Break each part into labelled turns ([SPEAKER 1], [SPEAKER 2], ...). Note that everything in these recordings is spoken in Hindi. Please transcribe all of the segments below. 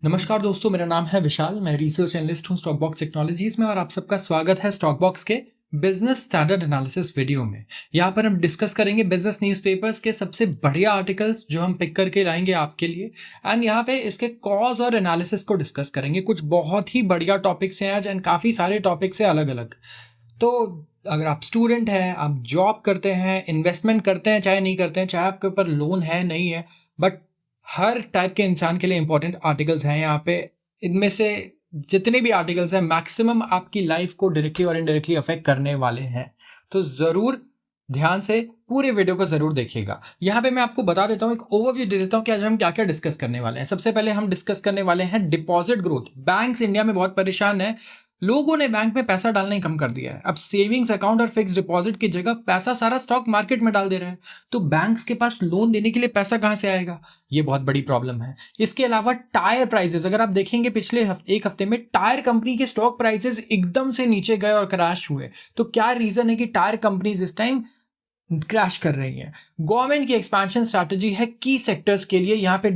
[SPEAKER 1] नमस्कार दोस्तों, मेरा नाम है विशाल। मैं रिसर्च एनालिस्ट हूँ स्टॉक बॉक्स टेक्नोलॉजीज में और आप सबका स्वागत है स्टॉक बॉक्स के बिजनेस स्टैंडर्ड एनालिसिस वीडियो में। यहाँ पर हम डिस्कस करेंगे बिजनेस न्यूज़पेपर्स के सबसे बढ़िया आर्टिकल्स जो हम पिक करके लाएंगे आपके लिए, एंड यहाँ पे इसके कॉज और एनालिसिस को डिस्कस करेंगे। कुछ बहुत ही बढ़िया टॉपिक्स हैं आज एंड काफ़ी सारे टॉपिक्स हैं अलग अलग। तो अगर आप स्टूडेंट हैं, आप जॉब करते हैं, इन्वेस्टमेंट करते हैं चाहे नहीं करते हैं, चाहे आपके ऊपर लोन है नहीं है, बट हर टाइप के इंसान के लिए इंपॉर्टेंट आर्टिकल्स हैं यहाँ पे। इनमें से जितने भी आर्टिकल्स हैं मैक्सिमम आपकी लाइफ को डायरेक्टली और इनडायरेक्टली अफेक्ट करने वाले हैं। तो ज़रूर ध्यान से पूरे वीडियो को ज़रूर देखिएगा। यहाँ पे मैं आपको बता देता हूँ, एक ओवरव्यू दे देता हूँ कि आज हम क्या क्या डिस्कस करने वाले हैं। सबसे पहले हम डिस्कस करने वाले हैं डिपॉजिट ग्रोथ। बैंक्स इंडिया में बहुत परेशान है। लोगों ने बैंक में पैसा डालना ही कम कर दिया है। अब सेविंग्स अकाउंट और फिक्स डिपॉजिट की जगह पैसा सारा स्टॉक मार्केट में डाल दे रहे हैं। तो बैंक्स के पास लोन देने के लिए पैसा कहाँ से आएगा? ये बहुत बड़ी प्रॉब्लम है। इसके अलावा टायर प्राइसेस, अगर आप देखेंगे पिछले एक हफ्ते में टायर कंपनी के स्टॉक प्राइसेस एकदम से नीचे गए और क्रैश हुए। तो क्या रीजन है कि टायर कंपनीज इस टाइम क्रैश कर रही है? गवर्नमेंट की एक्सपेंशन स्ट्रैटेजी है की सेक्टर्स के लिए। यहाँ पे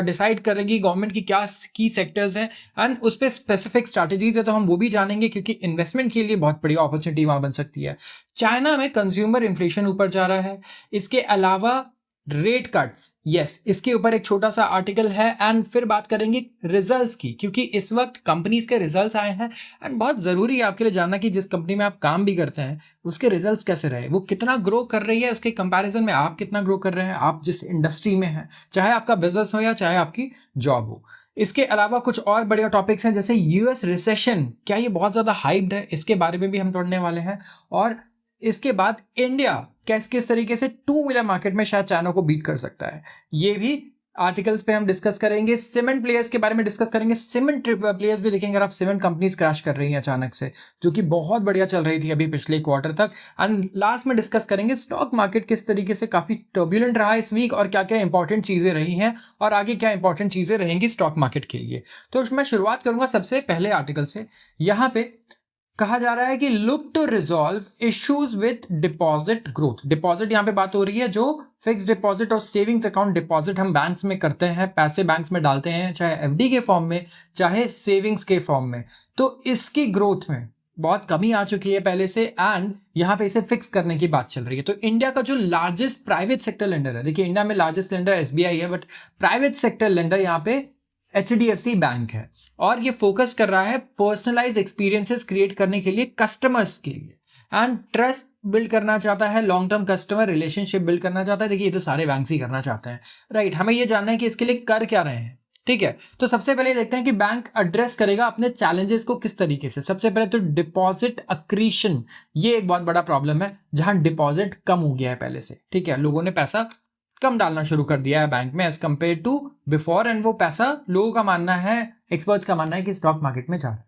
[SPEAKER 1] डिसाइड करेगी गवर्नमेंट की क्या की सेक्टर्स हैं एंड उस पर स्पेसिफिक स्ट्रैटेजीज है, तो हम वो भी जानेंगे क्योंकि इन्वेस्टमेंट के लिए बहुत बड़ी अपॉर्चुनिटी वहाँ बन सकती है। चाइना में कंज्यूमर इन्फ्लेशन ऊपर जा रहा है। इसके अलावा रेट कट्स, यस, इसके ऊपर एक छोटा सा आर्टिकल है। एंड फिर बात करेंगे रिजल्ट्स की, क्योंकि इस वक्त कंपनीज के रिजल्ट्स आए हैं एंड बहुत ज़रूरी है आपके लिए जानना कि जिस कंपनी में आप काम भी करते हैं उसके रिजल्ट्स कैसे रहे, वो कितना ग्रो कर रही है, उसके कंपैरिजन में आप कितना ग्रो कर रहे हैं, आप जिस इंडस्ट्री में हैं, चाहे आपका बिजनेस हो या चाहे आपकी जॉब हो। इसके अलावा कुछ और बढ़िया टॉपिक्स हैं जैसे यूएस रिसेशन, क्या ये बहुत ज़्यादा हाइप्ड है, इसके बारे में भी हम पढ़ने वाले हैं। और इसके बाद इंडिया किस तरीके से टू व्हीलर मार्केट में शायद चाइना को बीट कर सकता है, ये भी आर्टिकल्स पे हम डिस्कस करेंगे। सीमेंट प्लेयर्स के बारे में डिस्कस करेंगे। सीमेंट प्लेयर्स भी देखेंगे, अगर आप सीमेंट कंपनीज क्रैश कर रही हैं अचानक से, जो कि बहुत बढ़िया चल रही थी अभी पिछले क्वार्टर तक। एंड लास्ट में डिस्कस करेंगे स्टॉक मार्केट किस तरीके से काफी टर्बुलेंट रहा इस वीक और क्या क्या इंपॉर्टेंट चीजें रही हैं और आगे क्या इंपॉर्टेंट चीजें रहेंगी स्टॉक मार्केट के लिए। तो मैं शुरुआत करूंगा सबसे पहले आर्टिकल से। यहाँ पे कहा जा रहा है कि look to resolve issues with deposit growth. Deposit यहाँ पे बात हो रही है जो फिक्स डिपॉजिट और सेविंग्स अकाउंट डिपॉजिट हम बैंक्स में करते हैं, पैसे बैंक्स में डालते हैं, चाहे एफडी के फॉर्म में चाहे सेविंग्स के फॉर्म में। तो इसकी ग्रोथ में बहुत कमी आ चुकी है पहले से एंड यहाँ पे इसे फिक्स करने की बात चल रही है। तो इंडिया का जो लार्जेस्ट प्राइवेट सेक्टर लेंडर है, देखिए इंडिया में लार्जेस्ट लेंडर एसबीआई है, बट प्राइवेट सेक्टर लेंडर यहाँ पे एचडीएफसी बैंक है और ये फोकस कर रहा है पर्सनलाइज एक्सपीरियंसेस क्रिएट करने के लिए कस्टमर्स के लिए एंड ट्रस्ट बिल्ड करना चाहता है, long term customer relationship build करना चाहता है। देखिए ये तो सारे बैंक्स ही करना चाहते हैं, राइट। हमें ये जानना है कि इसके लिए कर क्या रहे हैं, ठीक है। तो सबसे पहले देखते हैं कि बैंक एड्रेस करेगा अपने चैलेंजेस को किस तरीके से। सबसे पहले तो डिपॉजिट अक्रीशन, ये एक बहुत बड़ा प्रॉब्लम है जहां डिपॉजिट कम हो गया है पहले से, ठीक है। लोगों ने पैसा कम डालना शुरू कर दिया है बैंक में as compare to before and वो पैसा लोगों का मानना है, एक्सपर्ट्स का मानना है कि स्टॉक मार्केट में जा रहा है।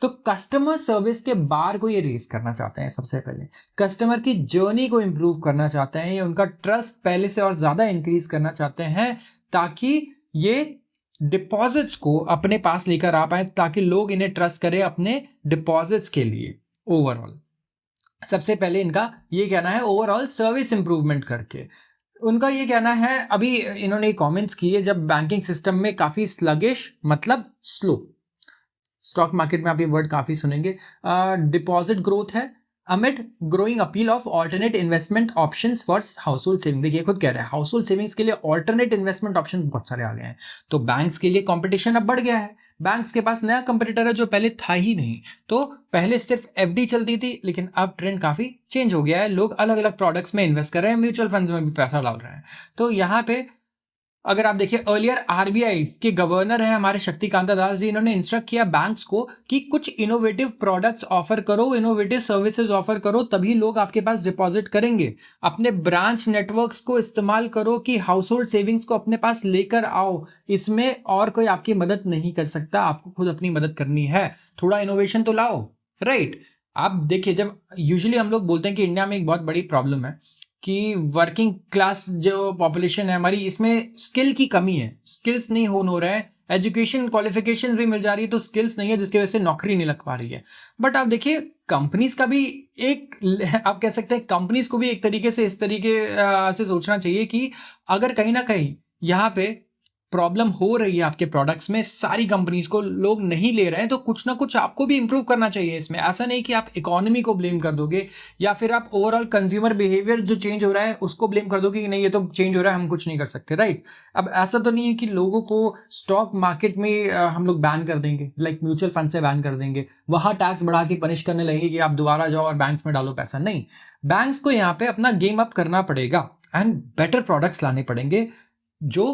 [SPEAKER 1] तो कस्टमर सर्विस के बार को ये रेस करना चाहते हैं। सबसे पहले कस्टमर की जर्नी को इंप्रूव करना चाहते हैं, ये उनका ट्रस्ट पहले से और ज़्यादा इंक्रीज करना चाहते हैं ताकि ये डिपॉजिट्स को अपने पास लेकर आ पाए, ताकि लोग इन्हें ट्रस्ट करें अपने डिपॉजिट्स के लिए। ओवरऑल सबसे पहले इनका ये कहना है ओवरऑल सर्विस इंप्रूवमेंट करके। उनका ये कहना है, अभी इन्होंने कमेंट्स किए, जब बैंकिंग सिस्टम में काफ़ी स्लगिश मतलब स्लो, स्टॉक मार्केट में आप ये वर्ड काफ़ी सुनेंगे। डिपॉजिट ग्रोथ है amid growing appeal of alternate investment options for house hold saving. देखिए खुद कह रहे हैं हाउस होल्ड सेविंग्स के लिए ऑल्टरनेट इन्वेस्टमेंट ऑप्शंस बहुत सारे आ गए हैं। तो बैंक्स के लिए कंपटीशन अब बढ़ गया है। बैंक्स के पास नया कंपटीटर है जो पहले था ही नहीं। तो पहले सिर्फ एफडी चलती थी, लेकिन अब ट्रेंड काफ़ी चेंज हो गया है। लोग अलग अलग प्रोडक्ट्स में इन्वेस्ट कर रहे हैं, म्यूचुअल फंड्स में भी पैसा डाल रहे हैं। तो यहाँ पे अगर आप देखिए अर्लियर आरबीआई के गवर्नर है हमारे शक्तिकांता दास जी, इन्होंने इंस्ट्रक्ट किया बैंक्स को कि कुछ इनोवेटिव प्रोडक्ट्स ऑफर करो, इनोवेटिव सर्विसेज ऑफर करो, तभी लोग आपके पास डिपॉजिट करेंगे। अपने ब्रांच नेटवर्क्स को इस्तेमाल करो कि हाउस होल्ड सेविंग्स को अपने पास लेकर आओ। इसमें और कोई आपकी मदद नहीं कर सकता, आपको खुद अपनी मदद करनी है। थोड़ा इनोवेशन तो लाओ, राइट। आप देखिए जब यूजुअली हम लोग बोलते हैं कि इंडिया में एक बहुत बड़ी प्रॉब्लम है कि वर्किंग क्लास जो पॉपुलेशन है हमारी, इसमें स्किल की कमी है, स्किल्स नहीं हो रहा है। एजुकेशन क्वालिफिकेशन भी मिल जा रही है तो स्किल्स नहीं है, जिसकी वजह से नौकरी नहीं लग पा रही है। बट आप देखिए कंपनीज का भी एक, आप कह सकते हैं कंपनीज को भी एक तरीके से इस तरीके से सोचना चाहिए कि अगर कहीं ना कहीं यहाँ पे प्रॉब्लम हो रही है आपके प्रोडक्ट्स में, सारी कंपनीज को लोग नहीं ले रहे हैं, तो कुछ ना कुछ आपको भी इंप्रूव करना चाहिए इसमें। ऐसा नहीं कि आप इकोनॉमी को ब्लेम कर दोगे या फिर आप ओवरऑल कंज्यूमर बिहेवियर जो चेंज हो रहा है उसको ब्लेम कर दोगे कि नहीं ये तो चेंज हो रहा है, हम कुछ नहीं कर सकते, राइट। अब ऐसा तो नहीं है कि लोगों को स्टॉक मार्केट में हम लोग बैन कर देंगे, लाइक म्यूचुअल फंड से बैन कर देंगे, वहां टैक्स बढ़ा के पनिश करने लगेंगे कि आप दोबारा जाओ और बैंक्स में डालो पैसा। नहीं, बैंक्स को यहाँ पे अपना गेम अप करना पड़ेगा एंड बेटर प्रोडक्ट्स लाने पड़ेंगे जो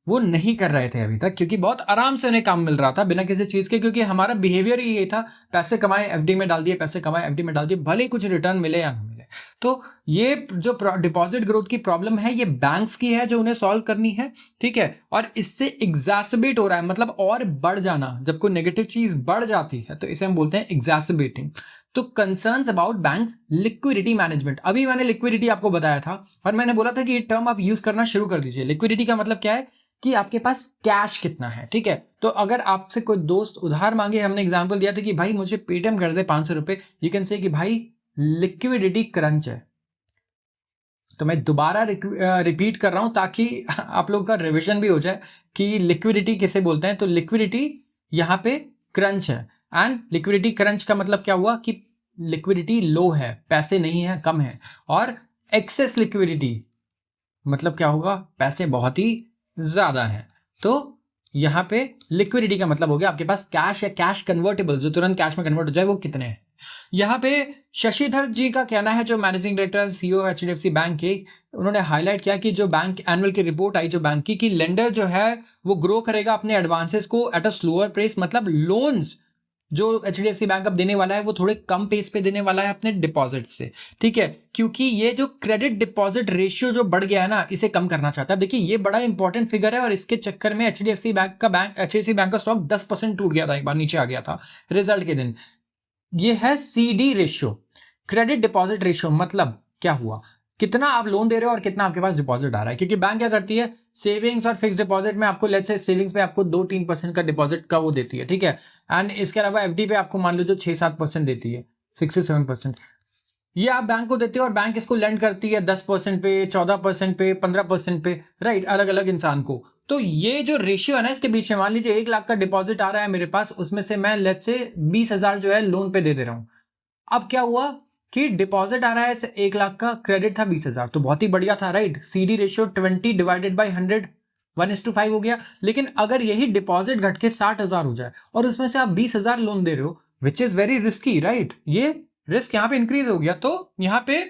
[SPEAKER 1] वो नहीं कर रहे थे अभी तक, क्योंकि बहुत आराम से उन्हें काम मिल रहा था बिना किसी चीज़ के, क्योंकि हमारा बिहेवियर ही ये था, पैसे कमाए एफडी में डाल दिए, पैसे कमाए एफडी में डाल दिए, भले ही कुछ रिटर्न मिले या ना मिले। तो ये जो डिपॉजिट ग्रोथ की प्रॉब्लम है ये बैंक्स की है जो उन्हें सॉल्व करनी है, ठीक है। और इससे एग्जैस्बेट हो रहा है, मतलब और बढ़ जाना, जब कोई नेगेटिव चीज़ बढ़ जाती है तो इसे हम बोलते हैं एग्जैस्बेटिंग। तो concerns about banks liquidity management, अभी मैंने लिक्विडिटी आपको बताया था और मैंने बोला था कि ये टर्म आप यूज करना शुरू कर दीजिए। लिक्विडिटी का मतलब क्या है कि आपके पास कैश कितना है, ठीक है। तो अगर आपसे कोई दोस्त उधार मांगे, हमने एग्जांपल दिया था कि भाई मुझे पेटीएम कर दे 500 रुपए, यू कैन से कि भाई लिक्विडिटी क्रंच है। तो मैं दोबारा रिपीट कर रहा हूं ताकि आप लोगों का रिविजन भी हो जाए कि लिक्विडिटी किसे बोलते हैं। तो लिक्विडिटी यहाँ पे क्रंच है, एंड लिक्विडिटी क्रंच का मतलब क्या हुआ कि लिक्विडिटी लो है, पैसे नहीं है, कम है। और एक्सेस लिक्विडिटी मतलब क्या होगा, पैसे बहुत ही ज्यादा है। तो यहाँ पे लिक्विडिटी का मतलब हो गया आपके पास कैश है, कैश कन्वर्टेबल जो तुरंत कैश में कन्वर्ट हो जाए, वो कितने हैं। यहाँ पे शशिधर जी का कहना है, जो managing director CEO HDFC bank के, उन्होंने हाईलाइट किया कि जो बैंक एनुअल की रिपोर्ट आई जो बैंक की कि लेंडर जो है वो ग्रो करेगा अपने एडवांसेस को एट अ स्लोअर पेस, मतलब लोन्स जो एचडीएफसी बैंक अब देने वाला है वो थोड़े कम पेस पे देने वाला है अपने डिपॉजिट से, ठीक है। क्योंकि ये जो क्रेडिट डिपॉजिट रेशियो जो बढ़ गया है ना, इसे कम करना चाहता है। देखिए ये बड़ा इंपॉर्टेंट फिगर है और इसके चक्कर में एचडीएफसी बैंक का स्टॉक 10% टूट गया था, एक बार नीचे आ गया था रिजल्ट के दिन। ये है CD ratio, credit deposit ratio, मतलब क्या हुआ, कितना आप लोन दे रहे हो और कितना आपके पास डिपॉजिट आ रहा है। क्योंकि बैंक क्या करती है, सेविंग्स और फिक्स डिपॉजिट में आपको, लेट्स से सेविंग्स पे आपको 2-3% का डिपॉजिट का वो देती है, ठीक है। एंड इसके अलावा एफडी पे आपको मान लो जो 6-7% देती है, 6-7%, ये आप बैंक को देते हो और बैंक इसको लेंड करती है 10% पे, 14% पे, 15% पे, राइट, अलग अलग इंसान को। तो ये जो रेशियो है ना इसके बीच में, मान लीजिए 1 लाख का डिपॉजिट आ रहा है मेरे पास, उसमें से मैं लेट्स से 20,000 जो है लोन पे दे दे रहा हूँ। अब क्या हुआ कि डिपॉजिट आ रहा है 1 लाख का, क्रेडिट था 20,000, तो बहुत ही बढ़िया था, right. CD ratio 20 divided by 100 1:5 हो गया। लेकिन अगर यही डिपॉजिट घट के 60,000 हो जाए और उसमें से आप 20,000 लोन दे रहे हो, which is very risky, right, ये रिस्क यहाँ पे इंक्रीज हो गया। तो यहाँ पे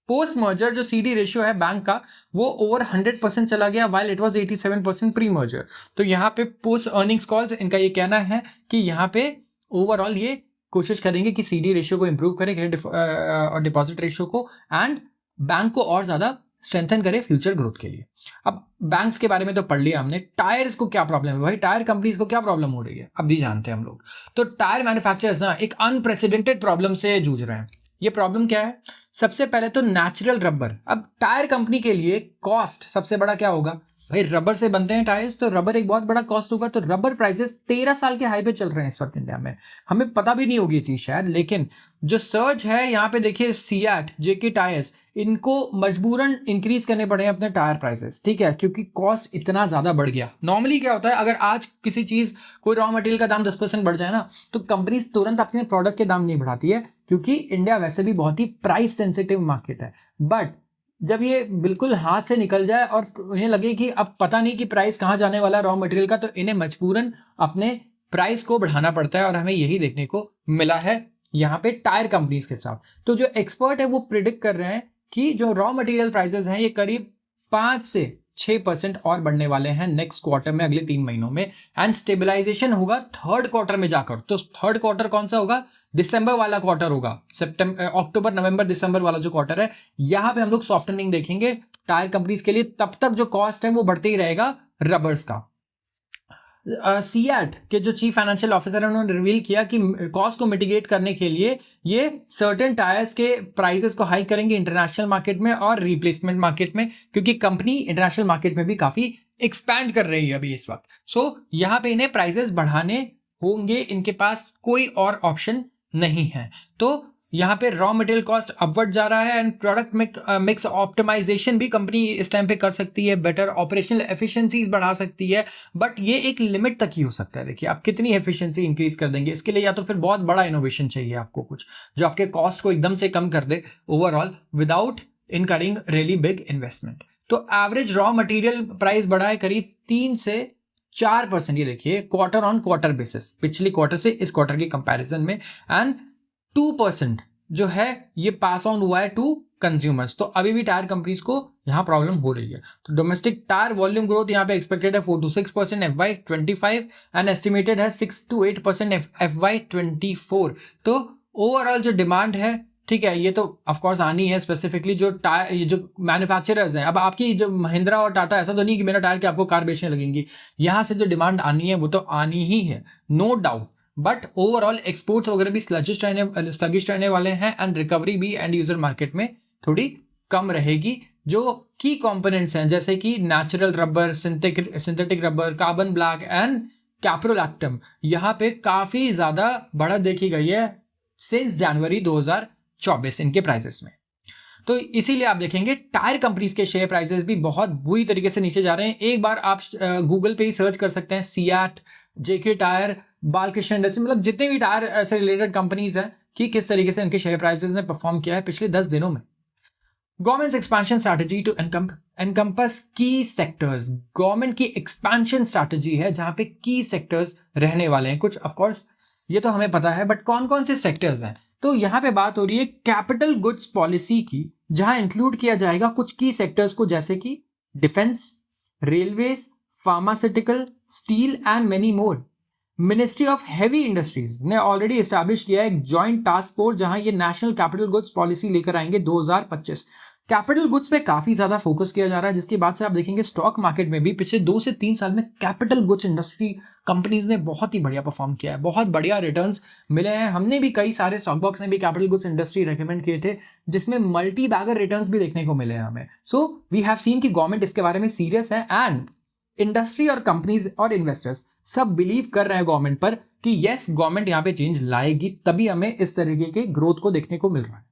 [SPEAKER 1] पोस्ट मर्जर जो सीडी रेशियो है बैंक का वो ओवर 100% चला गया, while it was 87% pre merger. तो यहाँ पे पोस्ट अर्निंग्स कॉल्स इनका ये कहना है कि यहाँ पे ओवरऑल ये कोशिश करेंगे कि सीडी रेशियो को इंप्रूव करें, क्रेडिट और डिपॉजिट रेशियो को, एंड बैंक को और ज्यादा स्ट्रेंथन करें फ्यूचर ग्रोथ के लिए। अब बैंक्स के बारे में तो पढ़ लिया हमने, टायर्स को क्या प्रॉब्लम है भाई, टायर कंपनीज को क्या प्रॉब्लम हो रही है अब भी जानते हैं हम लोग। तो टायर मैन्युफैक्चरर्स ना एक अनप्रेसिडेंटेड प्रॉब्लम से जूझ रहे हैं। ये प्रॉब्लम क्या है, सबसे पहले तो नेचुरल रबर। अब टायर कंपनी के लिए कॉस्ट सबसे बड़ा क्या होगा भाई, रबर से बनते हैं टायर्स, तो रबर एक बहुत बड़ा कॉस्ट होगा। तो रबर प्राइसेस 13 साल के हाई पे चल रहे हैं इस वक्त इंडिया में, हमें पता भी नहीं होगी ये चीज शायद। लेकिन जो सर्च है यहाँ पे देखिए, सियाट, जेके टायर्स, इनको मजबूरन इंक्रीज करने पड़े हैं अपने टायर प्राइसेस, ठीक है, क्योंकि कॉस्ट इतना ज्यादा बढ़ गया। नॉर्मली क्या होता है, अगर आज किसी चीज कोई रॉ मटेरियल का दाम 10% बढ़ जाए ना, तो कंपनी तुरंत अपने प्रोडक्ट के दाम नहीं बढ़ाती है, क्योंकि इंडिया वैसे भी बहुत ही प्राइस सेंसिटिव मार्केट है। बट जब ये बिल्कुल हाथ से निकल जाए और उन्हें लगे कि अब पता नहीं कि प्राइस कहाँ जाने वाला है रॉ मटेरियल का, तो इन्हें मजबूरन अपने प्राइस को बढ़ाना पड़ता है। और हमें यही देखने को मिला है यहाँ पे टायर कंपनीज के साथ। तो जो एक्सपर्ट है वो प्रिडिक्ट कर रहे हैं कि जो रॉ मटेरियल प्राइसेस हैं ये करीब 5 से 6% और बढ़ने वाले हैं नेक्स्ट क्वार्टर में, अगले 3 महीनों में, एंड स्टेबलाइजेशन होगा थर्ड क्वार्टर में जाकर। तो थर्ड क्वार्टर कौन सा होगा, दिसंबर वाला क्वार्टर होगा, अक्टूबर नवंबर दिसंबर वाला जो क्वार्टर है, यहाँ पे हम लोग सॉफ्टनिंग देखेंगे टायर कंपनीज के लिए। तब तक जो कॉस्ट है वो बढ़ते ही रहेगा रबर्स का। सियाट के जो चीफ फाइनेंशियल ऑफिसर है उन्होंने रिवील किया कि कॉस्ट को मिटिगेट करने के लिए ये सर्टेन टायर्स के प्राइसेस को हाई करेंगे इंटरनेशनल मार्केट में और रिप्लेसमेंट मार्केट में, क्योंकि कंपनी इंटरनेशनल मार्केट में भी काफी एक्सपैंड कर रही है अभी इस वक्त। सो यहाँ पे इन्हें प्राइसेस बढ़ाने होंगे, इनके पास कोई और ऑप्शन नहीं है। तो यहाँ पे रॉ मटेरियल कॉस्ट अपवर्ड जा रहा है एंड प्रोडक्ट मिक्स ऑप्टिमाइजेशन भी कंपनी इस टाइम पे कर सकती है, बेटर ऑपरेशनल एफिशिएंसीज बढ़ा सकती है, बट ये एक लिमिट तक ही हो सकता है। देखिए आप कितनी एफिशिएंसी इंक्रीज कर देंगे, इसके लिए या तो फिर बहुत बड़ा इनोवेशन चाहिए आपको, कुछ जो आपके कॉस्ट को एकदम से कम कर दे overall without incurring really big investment. तो एवरेज रॉ मटेरियल प्राइस बढ़ा है करीब 3 से 4%, ये देखिए क्वार्टर ऑन क्वार्टर बेसिस, पिछले क्वार्टर से इस क्वार्टर के कंपैरिजन में, एंड 2% जो है ये पास ऑन हुआ है टू कंज्यूमर्स। तो अभी भी टायर कंपनीज को यहाँ प्रॉब्लम हो रही है। तो डोमेस्टिक टायर वॉल्यूम ग्रोथ यहाँ पे एक्सपेक्टेड है 4 to 6% FY25 एंड एस्टिमेटेड है 6 to 8% FY24। तो ओवरऑल जो डिमांड है, ठीक है, ये तो ऑफकोर्स आनी है, स्पेसिफिकली जो टायर, जो मैन्युफैक्चरर्स हैं। अब आपकी जो महिंद्रा और टाटा, ऐसा तो नहीं कि बिना टायर के आपको कार बेचने लगेंगी, यहाँ से जो डिमांड आनी है वो तो आनी ही है, no doubt. But overall exports वगैरह भी स्लगिश रहने वाले हैं एंड रिकवरी भी एंड यूजर मार्केट में थोड़ी कम रहेगी। जो की कंपोनेंट्स हैं जैसे कि natural rubber, synthetic rubber, carbon black and caprolactam, यहाँ पे काफी ज्यादा बढ़त देखी गई है सिंस जनवरी 2024 इनके प्राइसेस में। तो इसीलिए आप देखेंगे टायर कंपनीज के शेयर प्राइसेस भी बहुत बुरी तरीके से नीचे जा रहे हैं। एक बार आप गूगल पे ही सर्च कर सकते हैं, सियाट, जेके टायर, बालकृष्ण इंडस्ट्री, मतलब जितने भी टायर से रिलेटेड कंपनीज हैं कि किस तरीके से उनके शेयर प्राइसेस ने परफॉर्म किया है पिछले 10 दिनों में। Government expansion strategy to encompass की सेक्टर्स, गवर्नमेंट की एक्सपेंशन स्ट्रैटेजी है जहां पे की सेक्टर्स रहने वाले हैं कुछ। ऑफकोर्स ये तो हमें पता है, बट कौन कौन से सेक्टर्स हैं? तो यहाँ पे बात हो रही है कैपिटल गुड्स पॉलिसी की, जहां इंक्लूड किया जाएगा कुछ की सेक्टर्स को, जैसे कि defence, railways, pharmaceutical, steel and many more. Ministry of heavy industries ने ऑलरेडी एस्टैब्लिश किया है एक जॉइंट टास्क फोर्स जहां ये नेशनल कैपिटल गुड्स पॉलिसी लेकर आएंगे 2025। कैपिटल गुड्स पे काफी ज्यादा फोकस किया जा रहा है, जिसकी बात से आप देखेंगे स्टॉक मार्केट में भी पिछले 2 से 3 साल में कैपिटल गुड्स इंडस्ट्री कंपनीज ने बहुत ही बढ़िया परफॉर्म किया है, बहुत बढ़िया रिटर्न्स मिले हैं। हमने भी कई सारे स्टॉक बॉक्स ने भी कैपिटल गुड्स इंडस्ट्री रेकमेंड किए थे, जिसमें मल्टी बैगर रिटर्न्स भी देखने को मिले हैं हमें। सो वी हैव सीन कि गवर्नमेंट इसके बारे में सीरियस है एंड इंडस्ट्री और कंपनीज और इन्वेस्टर्स सब बिलीव कर रहे हैं गवर्नमेंट पर कि यस, गवर्नमेंट यहाँ पे चेंज लाएगी, तभी हमें इस तरीके के ग्रोथ को देखने को मिल रहा है।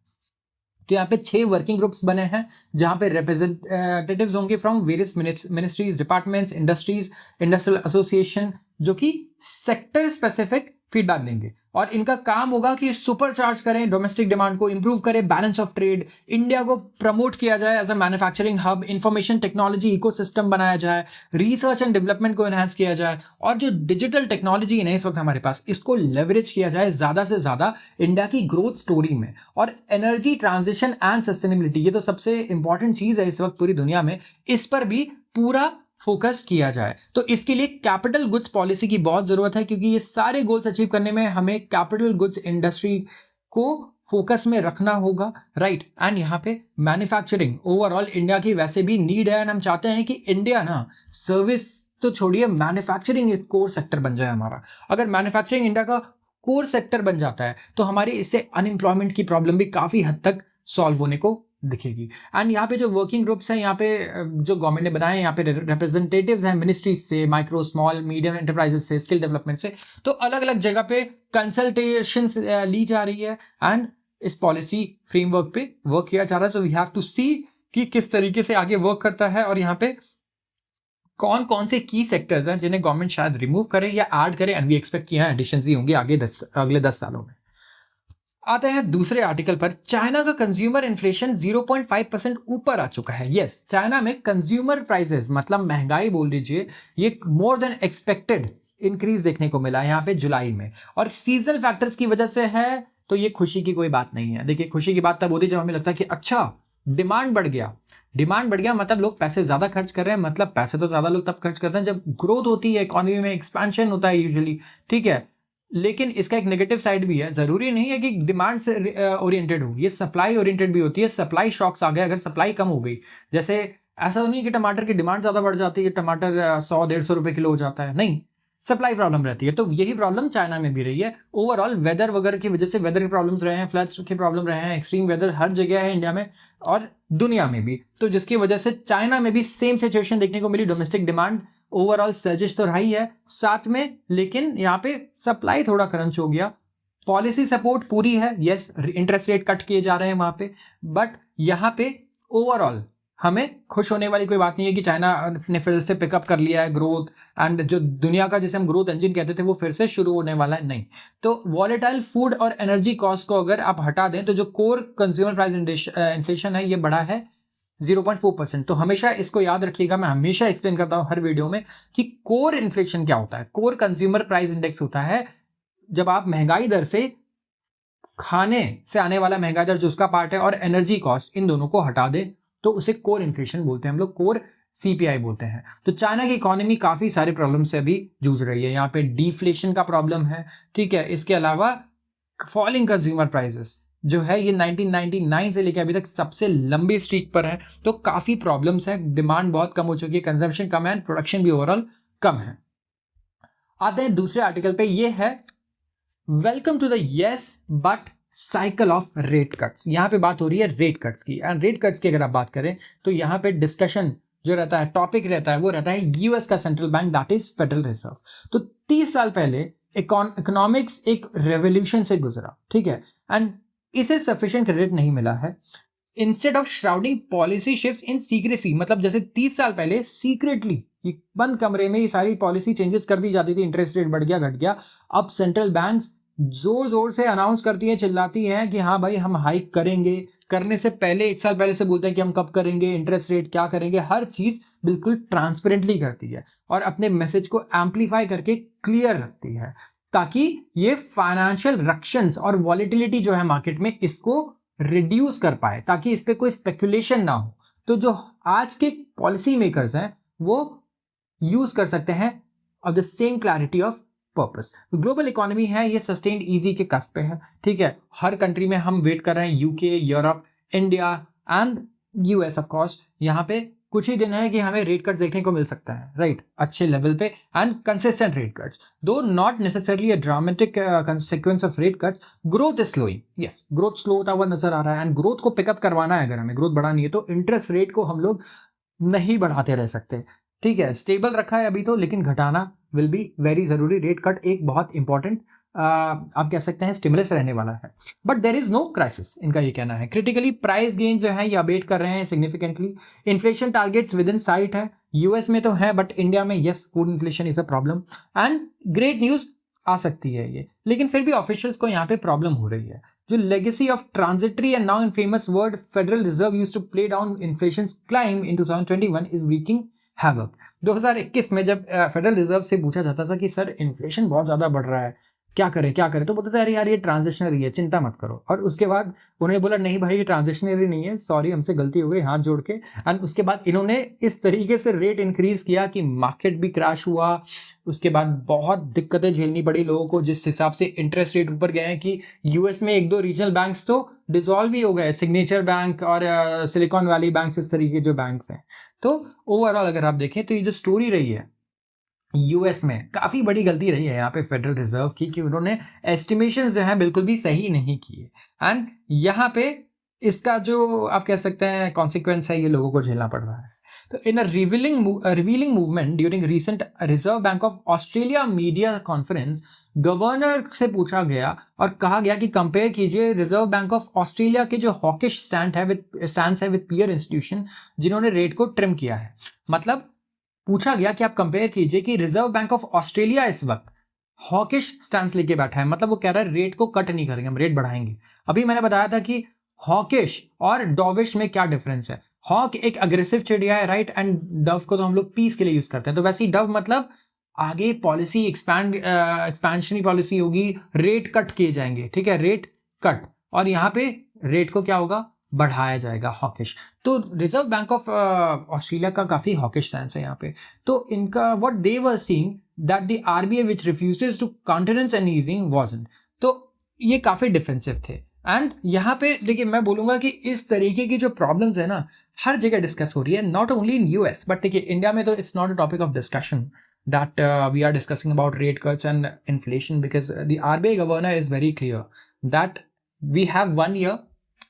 [SPEAKER 1] तो यहाँ पे 6 वर्किंग ग्रुप्स बने हैं जहाँ पे रिप्रेजेंटेटिव्स होंगे from various ministries, departments, industries, industrial association, जो कि सेक्टर स्पेसिफिक फीडबैक देंगे और इनका काम होगा कि सुपर चार्ज करें डोमेस्टिक डिमांड को, इंप्रूव करें बैलेंस ऑफ ट्रेड, इंडिया को प्रमोट किया जाए as a manufacturing hub, information technology ecosystem बनाया जाए, रिसर्च एंड डेवलपमेंट को एनहांस किया जाए, और जो डिजिटल टेक्नोलॉजी है इस वक्त हमारे पास, इसको लेवरेज किया जाए ज़्यादा से ज़्यादा इंडिया की ग्रोथ स्टोरी में। और एनर्जी ट्रांजिशन एंड सस्टेनेबिलिटी, ये तो सबसे इंपॉर्टेंट चीज़ है इस वक्त पूरी दुनिया में, इस पर भी पूरा फोकस किया जाए। तो इसके लिए कैपिटल गुड्स पॉलिसी की बहुत जरूरत है, क्योंकि ये सारे गोल्स अचीव करने में हमें कैपिटल गुड्स इंडस्ट्री को फोकस में रखना होगा, राइट। एंड यहाँ पे मैन्युफैक्चरिंग ओवरऑल इंडिया की वैसे भी नीड है एंड हम चाहते हैं कि इंडिया ना सर्विस तो छोड़िए, मैन्युफैक्चरिंग एक कोर सेक्टर बन जाए हमारा। अगर मैन्युफैक्चरिंग इंडिया का कोर सेक्टर बन जाता है तो हमारी इससे अनएम्प्लॉयमेंट की प्रॉब्लम भी काफी हद तक सॉल्व होने को दिखेगी। एंड यहाँ पे जो वर्किंग ग्रुप्स हैं यहाँ पे जो गवर्नमेंट ने बनाए हैं, यहाँ पे रिप्रेजेंटेटिव्स हैं मिनिस्ट्रीज से, माइक्रो स्मॉल मीडियम एंटरप्राइजेस से, स्किल डेवलपमेंट से, तो अलग अलग जगह पे कंसल्टेशंस ली जा रही है एंड इस पॉलिसी फ्रेमवर्क पे वर्क किया जा रहा है। सो वी हैव टू सी कि किस तरीके से आगे वर्क करता है और यहाँ पे कौन कौन से की सेक्टर्स हैं जिन्हें गवर्नमेंट शायद रिमूव करे या ऐड करे, एंड वी एक्सपेक्ट कि यहाँ एडिशंस ही होंगे अगले 10 सालों में। आते हैं दूसरे आर्टिकल पर। चाइना का कंज्यूमर इन्फ्लेशन 0.5% ऊपर आ चुका है। यस, चाइना में कंज्यूमर प्राइसेस मतलब महंगाई बोल लीजिए, ये मोर देन एक्सपेक्टेड इंक्रीज देखने को मिला है यहाँ पे जुलाई में, और सीजनल फैक्टर्स की वजह से है। तो ये खुशी की कोई बात नहीं है। देखिए, खुशी की बात तब होती है जब हमें लगता है कि अच्छा डिमांड बढ़ गया मतलब लोग पैसे ज्यादा खर्च कर रहे हैं। मतलब पैसे तो ज्यादा लोग तब खर्च करते हैं जब ग्रोथ होती है, इकोनॉमी में एक्सपेंशन होता है यूजुअली, ठीक है। लेकिन इसका एक नेगेटिव साइड भी है। जरूरी नहीं है कि डिमांड से ओरिएंटेड हो, ये सप्लाई ओरिएंटेड भी होती है। सप्लाई शॉक्स आ गए, अगर सप्लाई कम हो गई, जैसे ऐसा तो नहीं कि टमाटर की डिमांड ज्यादा बढ़ जाती है, टमाटर 100-150 रुपए किलो हो जाता है, नहीं, सप्लाई प्रॉब्लम रहती है। तो यही प्रॉब्लम चाइना में भी रही है। ओवरऑल वेदर वगैरह की वजह से, वेदर के प्रॉब्लम्स रहे हैं, फ्लड्स के प्रॉब्लम रहे हैं, एक्सट्रीम वेदर हर जगह है इंडिया में और दुनिया में भी, तो जिसकी वजह से चाइना में भी सेम सिचुएशन देखने को मिली। डोमेस्टिक डिमांड ओवरऑल सर्जिश तो रही है साथ में, लेकिन यहाँ पे सप्लाई थोड़ा क्रंच हो गया पॉलिसी सपोर्ट पूरी है, यस, इंटरेस्ट रेट कट किए जा रहे हैं वहां पे, बट यहाँ पे ओवरऑल हमें खुश होने वाली कोई बात नहीं है कि चाइना ने फिर से पिकअप कर लिया है ग्रोथ, एंड जो दुनिया का जिसे हम ग्रोथ इंजन कहते थे वो फिर से शुरू होने वाला है, नहीं। तो वॉलेटाइल फूड और एनर्जी कॉस्ट को अगर आप हटा दें तो जो कोर कंज्यूमर प्राइस इन्फ्लेशन है ये बढ़ा है 0.4%। तो हमेशा इसको याद रखिएगा, मैं हमेशा एक्सप्लेन करता हूं हर वीडियो में कि कोर इन्फ्लेशन क्या होता है। कोर कंज्यूमर प्राइस इंडेक्स होता है जब आप महंगाई दर से, खाने से आने वाला महंगाई दर जो उसका पार्ट है और एनर्जी कॉस्ट, इन दोनों को हटा दे तो उसे कोर इन्फ्लेशन बोलते हैं हम लोग, कोर सीपीआई बोलते हैं। तो चाइना की इकोनॉमी काफी सारे प्रॉब्लम से अभी जूझ रही है, यहाँ पे डिफ्लेशन का प्रॉब्लम है, ठीक है। इसके अलावा फॉलिंग कंज्यूमर प्राइसेस जो है ये 1999 से लेकर अभी तक सबसे लंबी स्ट्रीक पर है। तो काफी प्रॉब्लम्स है, डिमांड बहुत कम हो चुकी है, कंजम्पशन कम है, प्रोडक्शन भी ओवरऑल कम है। आते हैं दूसरे आर्टिकल पे, ये है welcome to the yes but cycle of rate cuts. यहाँ पे बात हो रही है रेट कट्स की, एंड रेट कट्स की अगर आप बात करें तो यहाँ पे डिस्कशन जो रहता है, टॉपिक रहता है, वो रहता है यूएस का central bank, that is federal reserve. तो 30 साल पहले इकोनॉमिक्स एक रेवोल्यूशन से गुजरा, ठीक है, एंड इसे सफिशिएंट क्रेडिट नहीं मिला है। Instead of shrouding policy shifts in secrecy, मतलब जैसे 30 साल पहले सीक्रेटली बंद कमरे में ये सारी पॉलिसी चेंजेस कर दी जाती थी, इंटरेस्ट रेट बढ़ गया घट गया, अब सेंट्रल बैंक्स जोर जोर से अनाउंस करती है, चिल्लाती हैं कि हाँ भाई हम हाइक करेंगे, करने से पहले 1 साल पहले से बोलते हैं कि हम कब करेंगे, इंटरेस्ट रेट क्या करेंगे, हर चीज बिल्कुल ट्रांसपेरेंटली करती है और अपने मैसेज को एम्पलीफाई करके क्लियर रखती है, ताकि ये फाइनेंशियल रक्शंस और वॉलेटिलिटी जो है मार्केट में इसको रिड्यूस कर पाए, ताकि इस पर कोई स्पेकुलेशन ना हो। तो जो आज के पॉलिसी मेकर्स हैं वो यूज कर सकते हैं of the same clarity of purpose. Global economy है ये सस्टेन्ड इजी के कस्प पे है, ठीक है। हर कंट्री में हम वेट कर रहे हैं, UK, Europe, India and US of course, यहाँ पे कुछ ही दिन है कि हमें रेट कट्स देखने को मिल सकता है, राइट, अच्छे लेवल पे एंड कंसिस्टेंट रेट कट्स, दो not necessarily a dramatic consequence of rate cuts. Growth is slowing, yes, growth slow होता हुआ नजर आ रहा है, एंड ग्रोथ को पिकअप करवाना है, अगर हमें ग्रोथ बढ़ानी है तो इंटरेस्ट रेट को हम लोग नहीं बढ़ाते रह सकते, ठीक है। स्टेबल रखा है अभी तो, लेकिन घटाना विल बी वेरी जरूरी। रेट कट एक बहुत इंपॉर्टेंट आप कह सकते हैं स्टिमुलस रहने वाला है, but there is no crisis, इनका ये कहना है। क्रिटिकली प्राइस गेन जो है ये अबेट कर रहे हैं significantly. Inflation targets within sight है, यूएस में तो है बट इंडिया में yes, food inflation is a problem, and great news आ सकती है ये, लेकिन फिर भी ऑफिशियल्स को यहाँ पे प्रॉब्लम हो रही है। जो legacy of transitory and now infamous word Federal Reserve used to play down inflation claim in 2021 is wreaking havoc. 2021 में जब फेडरल रिजर्व से पूछा जाता था कि सर इन्फ्लेशन बहुत ज़्यादा बढ़ रहा है, क्या करें क्या करें, तो बोलते थे अरे यार ये ट्रांजिशनरी है, चिंता मत करो। और उसके बाद उन्होंने बोला नहीं भाई ये ट्रांजिशनरी नहीं है, सॉरी हमसे गलती हो गई, हाथ जोड़ के। एंड उसके बाद इन्होंने इस तरीके से रेट इंक्रीज किया कि मार्केट भी क्रैश हुआ। उसके बाद बहुत दिक्कतें झेलनी पड़ी लोगों को, जिस हिसाब से इंटरेस्ट रेट ऊपर गए हैं कि यूएस में 1-2 रीजनल बैंक्स तो डिसॉल्व ही हो गए, सिग्नेचर बैंक और सिलिकॉन वैली बैंक, इस तरीके के जो बैंक्स हैं। तो ओवरऑल अगर आप देखें तो ये जो स्टोरी रही है यूएस में, काफ़ी बड़ी गलती रही है यहाँ पे फेडरल रिजर्व की, कि उन्होंने एस्टिमेशंस जो हैं बिल्कुल भी सही नहीं किए, एंड यहाँ पे इसका जो आप कह सकते हैं कॉन्सिक्वेंस है ये लोगों को झेलना पड़ रहा है। तो in a revealing movement during recent Reserve Bank of Australia media conference, governor से पूछा गया और कहा गया कि कंपेयर कीजिए रिजर्व बैंक ऑफ ऑस्ट्रेलिया के जो हॉकिश स्टैंड है विद पीयर इंस्टीट्यूशन जिन्होंने रेट को ट्रिम किया है। मतलब पूछा गया कि आप कंपेयर कीजिए कि रिजर्व बैंक ऑफ ऑस्ट्रेलिया इस वक्त हॉकिश स्टैंस लेके बैठा है, मतलब वो कह रहा है रेट को कट नहीं करेंगे, हम रेट बढ़ाएंगे। अभी मैंने बताया था कि हॉकिश और डॉविश में क्या डिफरेंस है। हॉक एक अग्रेसिव चिड़िया है, राइट, एंड डव को तो हम लोग पीस के लिए यूज करते हैं। तो वैसे ही डव मतलब आगे पॉलिसी एक्सपेंशनरी पॉलिसी होगी, रेट कट किए जाएंगे, ठीक है, रेट कट, और यहाँ पे रेट को क्या होगा, बढ़ाया जाएगा, हॉकिश। तो रिजर्व बैंक ऑफ ऑस्ट्रेलिया का काफी हॉकिश स्टैंस है यहाँ पे। तो इनका what they were seeing that the RBI which refuses to countenance and easing wasn't, तो ये काफी डिफेंसिव थे। एंड यहाँ पे देखिए मैं बोलूंगा कि इस तरीके की जो प्रॉब्लम्स है ना हर जगह डिस्कस हो रही है, not only in US, but देखिए इंडिया में तो it's not a topic of discussion that we are discussing about rate cuts and inflation, because the RBI governor is very clear that we have 1 year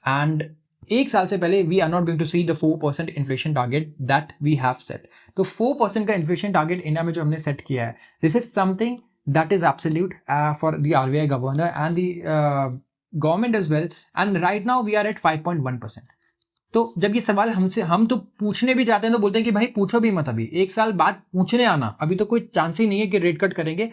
[SPEAKER 1] and 1 साल से पहले we are not going to see the 4% inflation target that we have set. तो 4% का इन्फ्लेशन टारगेट इंडिया में जो हमने सेट किया है, this is something that is absolute for the RBI governor and the government as well, and right now we are at 5.1%. तो जब ये सवाल हमसे हम तो पूछने भी जाते हैं तो बोलते हैं कि भाई पूछो भी मत, अभी एक साल बाद पूछने आना, अभी तो कोई चांस ही नहीं है कि रेट कट करेंगे।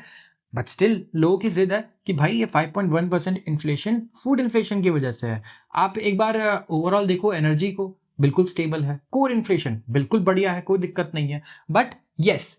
[SPEAKER 1] बट स्टिल लोगों की जिद है कि भाई ये 5.1% इन्फ्लेशन फूड इन्फ्लेशन की वजह से है। आप एक बार ओवरऑल देखो, एनर्जी को बिल्कुल स्टेबल है, कोर इन्फ्लेशन बिल्कुल बढ़िया है, कोई दिक्कत नहीं है। बट यस,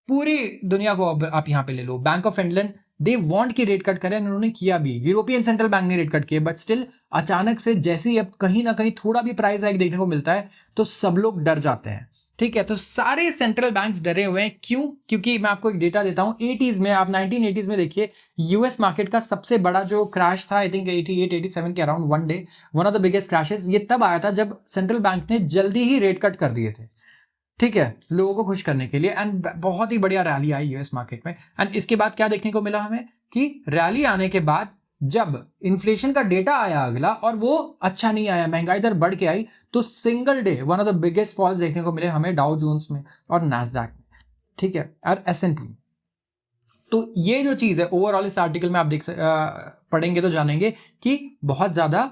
[SPEAKER 1] पूरी दुनिया को आप यहाँ पे ले लो, Bank of England they want की रेट कट करें, उन्होंने किया भी, यूरोपियन सेंट्रल बैंक ने रेट कट किए, बट स्टिल अचानक से जैसे ही अब कहीं ना कहीं थोड़ा भी प्राइस हाइक देखने को मिलता है तो सब लोग डर जाते हैं। ठीक है, तो सारे सेंट्रल बैंक्स डरे हुए हैं। क्यों? क्योंकि मैं आपको एक डेटा देता हूं, 80s में, आप 1980s में देखिए, यूएस मार्केट का सबसे बड़ा जो क्रैश था, आई थिंक 88-87 के around, one day, one of the biggest crashes, ये तब आया था जब सेंट्रल बैंक ने जल्दी ही रेट कट कर दिए थे। ठीक है, लोगों को खुश करने के लिए, एंड बहुत ही बढ़िया रैली आई यूएस मार्केट में। एंड इसके बाद क्या देखने को मिला हमें कि रैली आने के बाद जब इन्फ्लेशन का डेटा आया अगला और वो अच्छा नहीं आया, महंगाई दर बढ़ के आई, तो single day one of the biggest falls देखने को मिले हमें डाउ जोन्स में और नैस्डैक में। ठीक है, और S&P। तो ये जो चीज़ है ओवरऑल इस आर्टिकल में आप पढ़ेंगे तो जानेंगे कि बहुत ज़्यादा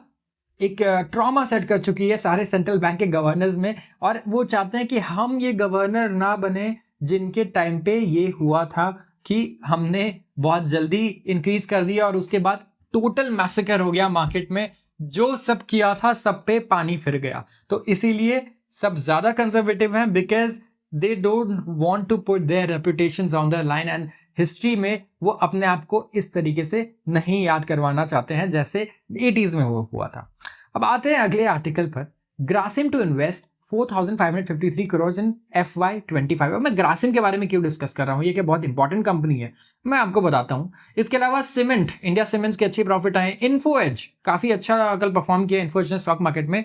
[SPEAKER 1] एक ट्रॉमा सेट कर चुकी है सारे सेंट्रल बैंक के गवर्नर्स में, और वो चाहते हैं कि हम ये गवर्नर ना बने जिनके टाइम पे ये हुआ था कि हमने बहुत जल्दी इंक्रीज कर दिया और उसके बाद टोटल मैसेकर हो गया मार्केट में, जो सब किया था सब पे पानी फिर गया। तो इसीलिए सब ज्यादा कंजर्वेटिव हैं, because they don't want to put their reputations on the line, and history में वो अपने आप को इस तरीके से नहीं याद करवाना चाहते हैं जैसे 80s में वो हुआ था। अब आते हैं अगले आर्टिकल पर, Grasim to invest 4,553 crore in FY25। अब मैं ग्रासिम के बारे में क्यों डिस्कस कर रहा हूँ, ये क्या बहुत इंपॉर्टेंट कंपनी है, मैं आपको बताता हूँ। इसके अलावा सीमेंट, इंडिया सीमेंट्स के अच्छे प्रॉफिट आए, इन्फो एज काफी अच्छा कल परफॉर्म किया, इन्फो एज ने स्टॉक मार्केट में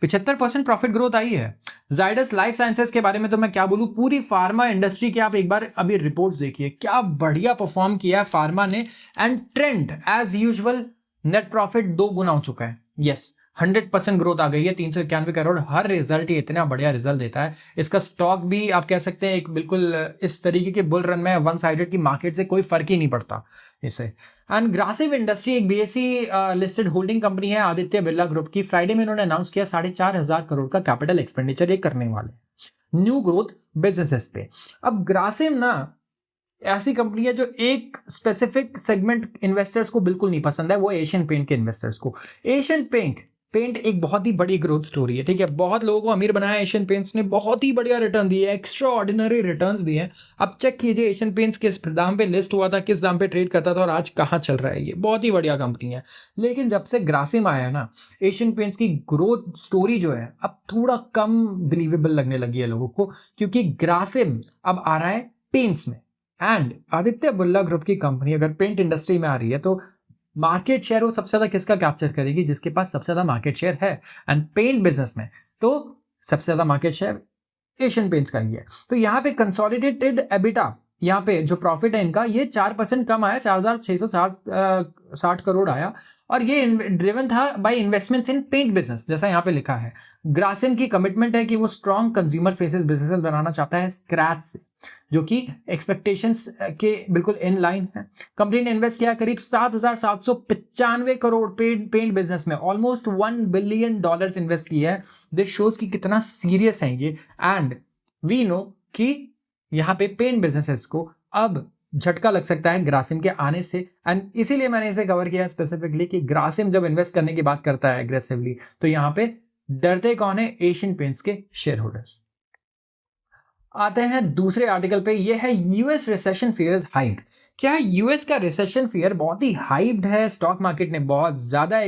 [SPEAKER 1] 75% प्रॉफिट ग्रोथ आई है। जाइडस लाइफ साइंसेज के बारे में तो मैं क्या बोलूँ, पूरी फार्मा इंडस्ट्री की आप एक बार अभी रिपोर्ट्स देखिए, क्या बढ़िया परफॉर्म किया है फार्मा ने, and trend as usual, net profit 2 गुना हो चुका है। यस, 100% ग्रोथ आ गई है, 391 करोड़। हर रिजल्ट ये इतना बढ़िया रिजल्ट देता है। इसका स्टॉक भी आप कह सकते हैं एक बिल्कुल इस तरीके के बुल रन में वन साइडेड की मार्केट से कोई फर्क ही नहीं पड़ता इसे। एंड ग्रासिम इंडस्ट्री एक BSE लिस्टेड होल्डिंग कंपनी है आदित्य बिरला ग्रुप की। फ्राइडे में इन्होंने अनाउंस किया 4,500 करोड़ का कैपिटल एक्सपेंडिचर ये करने वाले न्यू ग्रोथ बिजनेसेस पे। अब ग्रासिम ना ऐसी कंपनी है जो एक स्पेसिफिक सेगमेंट इन्वेस्टर्स को बिल्कुल नहीं पसंद है, वो एशियन पेंट के इन्वेस्टर्स को। एशियन पेंट एक बहुत ही बड़ी ग्रोथ स्टोरी है। ठीक है, बहुत लोगों को अमीर बनाया एशियन पेंट्स ने, बहुत ही बढ़िया रिटर्न दिए, एक्स्ट्रा ऑर्डिनरी रिटर्न्स दिए हैं। अब चेक कीजिए एशियन पेंट्स किस दाम पे लिस्ट हुआ था, किस दाम पे ट्रेड करता था और आज कहाँ चल रहा है। ये बहुत ही बढ़िया कंपनी है। लेकिन जब से ग्रासिम आया ना, एशियन पेंट्स की ग्रोथ स्टोरी जो है अब थोड़ा कम बिलीवेबल लगने लगी है लोगों को, क्योंकि ग्रासिम अब आ रहा है पेंट्स में। एंड आदित्य बिरला ग्रुप की कंपनी अगर पेंट इंडस्ट्री में आ रही है तो मार्केट शेयर वो सबसे ज्यादा किसका कैप्चर करेगी, जिसके पास सबसे ज्यादा मार्केट शेयर है। एंड पेंट बिजनेस में तो सबसे ज्यादा मार्केट शेयर एशियन पेंट्स का ही है। तो यहाँ पे कंसोलिडेटेड एबिटा, यहाँ पे जो प्रॉफिट है इनका, ये 4% कम आया, 4,660 करोड़ आया, और ये ड्रिवन था by investments in paint business, जैसा यहाँ पे लिखा है। ग्रासिम की कमिटमेंट है कि वो स्ट्रॉन्ग कंज्यूमर फेसेस बिजनेसेस बनाना चाहता है स्क्रैच से, जो कि एक्सपेक्टेशंस के बिल्कुल इन लाइन है। कंपनी ने इन्वेस्ट किया करीब 7,795 करोड़ पेंट बिजनेस में, ऑलमोस्ट $1 बिलियन इन्वेस्ट किया है। दिस शोज कि कितना सीरियस है ये। एंड वी नो कि यहाँ पे पेंट बिजनेसेस को अब झटका लग सकता है ग्रासिम के आने से, एंड इसीलिए मैंने इसे कवर किया स्पेसिफिकली कि ग्रासिम जब इन्वेस्ट करने की बात करता है एग्रेसिवली, तो यहाँ पे डरते कौन है, एशियन पेंट्स के शेयर होल्डर्स। आते हैं दूसरे आर्टिकल पे, ये है यूएस रिसेशन फियर्स हाइप्ड। क्या यूएस का रिसेशन फियर बहुत ही हाइप्ड है, स्टॉक मार्केट ने बहुत ज्यादा